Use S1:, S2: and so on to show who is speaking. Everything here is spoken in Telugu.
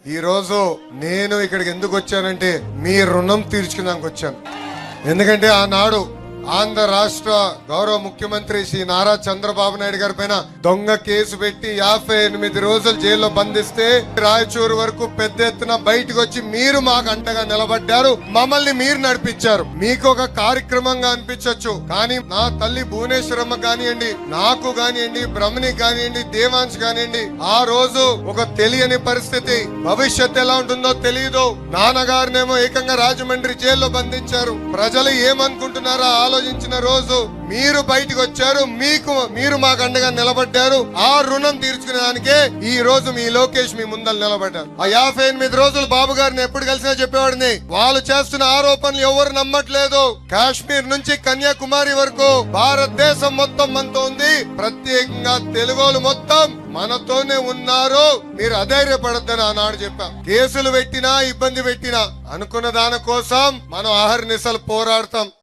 S1: ఈ రోజు నేను ఇక్కడికి ఎందుకు వచ్చానంటే మీ రుణం తీర్చుకున్నానికి వచ్చాను. ఎందుకంటే ఆనాడు ఆంధ్ర రాష్ట్ర గౌరవ ముఖ్యమంత్రి శ్రీ నారా చంద్రబాబు నాయుడు గారి పైన దొంగ కేసు పెట్టి 58 రోజులు జైల్లో బంధిస్తే రాయచూరు వరకు పెద్ద ఎత్తున బయటకు వచ్చి మీరు మాకు అంటగా నిలబడ్డారు. మమ్మల్ని మీరు నడిపించారు. మీకు ఒక కార్యక్రమంగా అనిపించవచ్చు, కానీ నా తల్లి భువనేశ్వరమ్మ కానివ్వండి, నాకు కానివ్వండి, బ్రహ్మణి కానివ్వండి, దేవాంశ్ కానివ్వండి, ఆ రోజు ఒక తెలియని పరిస్థితి, భవిష్యత్తు ఎలా ఉంటుందో తెలియదు. నాన్నగారినేమో ఏకంగా రాజమండ్రి జైల్లో బంధించారు. ప్రజలు ఏమనుకుంటున్నారో ఆలోచించిన రోజు మీరు బయటకు వచ్చారు. మీరు మాకు అండగా నిలబడ్డారు. ఆ రుణం తీర్చుకునేదానికే ఈ రోజు మీ లోకేష్ మీ ముందర నిలబడ్డారు. ఆ 58 రోజులు బాబు గారిని ఎప్పుడు కలిసినా చెప్పేవాడిని, వాళ్ళు చేస్తున్న ఆరోపణలు ఎవరు నమ్మట్లేదు. కాశ్మీర్ నుంచి కన్యాకుమారి వరకు భారతదేశం మొత్తం మనతో ఉంది. ప్రత్యేకంగా తెలుగోలు మొత్తం మనతోనే ఉన్నారు. మీరు అధైర్యపడద్దని ఆనాడు చెప్పాం. కేసులు పెట్టినా ఇబ్బంది పెట్టినా అనుకున్న దాని కోసం మనం అహర్నిశలు పోరాడతాం.